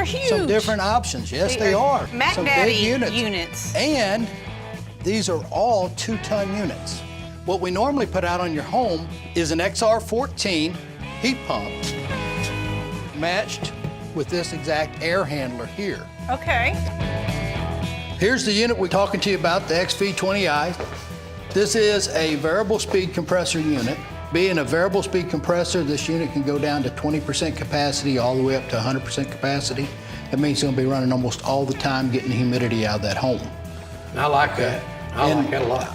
huge. Some different options. Yes, they are. Mac Some Daddy big units. And these are all 2-ton units. What we normally put out on your home is an XR14 heat pump matched with this exact air handler here. Okay. Here's the unit we're talking to you about, the XV20i. This is a variable speed compressor unit. Being a variable speed compressor, this unit can go down to 20% capacity all the way up to 100% capacity. That means it's gonna be running almost all the time, getting the humidity out of that home. I like that. I like that a lot.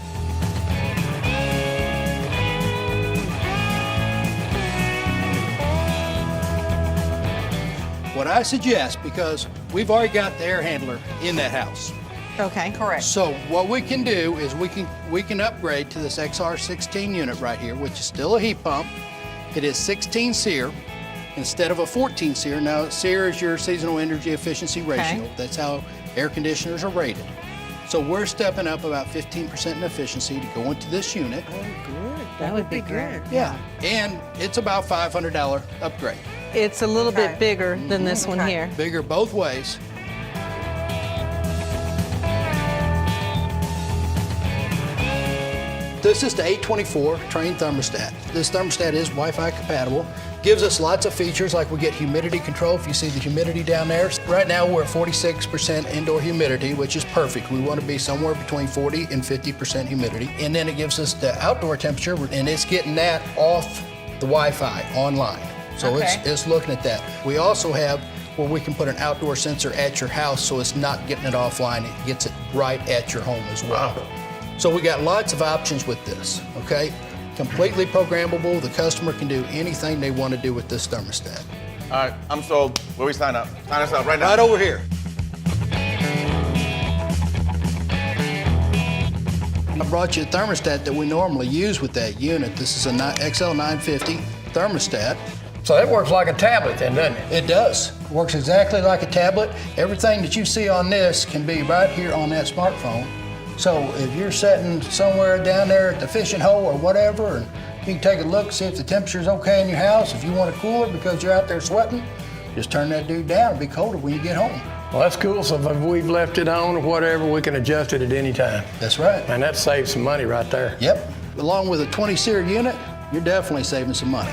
What I suggest, because we've already got the air handler in that house. Okay. Correct. So what we can do is we can upgrade to this XR16 unit right here, which is still a heat pump. It is 16 SEER instead of a 14 SEER. Now, SEER is your seasonal energy efficiency ratio. Okay. That's how air conditioners are rated. So we're stepping up about 15% in efficiency to go into this unit. Oh, good. That would be good. Yeah, and it's about $500 upgrade. It's a little bit bigger than this one Okay. here. Bigger both ways. This is the 824 Trane thermostat. This thermostat is Wi-Fi compatible. Gives us lots of features like we get humidity control. If you see the humidity down there, right now we're at 46% indoor humidity, which is perfect. We want to be somewhere between 40 and 50% humidity. And then it gives us the outdoor temperature, and it's getting that off the Wi-Fi online. So Okay. it's looking at that. We also have where we can put an outdoor sensor at your house so it's not getting it offline. It gets it right at your home as well. Wow. So we got lots of options with this, okay? Completely programmable. The customer can do anything they want to do with this thermostat. All right, I'm sold. Where we sign up? Sign us up right now. Right over here. I brought you a thermostat that we normally use with that unit. This is a XL950 thermostat. So that works like a tablet then, doesn't it? It does. Works exactly like a tablet. Everything that you see on this can be right here on that smartphone. So if you're sitting somewhere down there at the fishing hole or whatever, and you can take a look, see if the temperature's okay in your house. If you want it cooler because you're out there sweating, just turn that dude down. It'll be colder when you get home. Well, that's cool. So if we've left it on or whatever, we can adjust it at any time. That's right. And that saves some money right there. Yep. Along with a 20 SEER unit, you're definitely saving some money.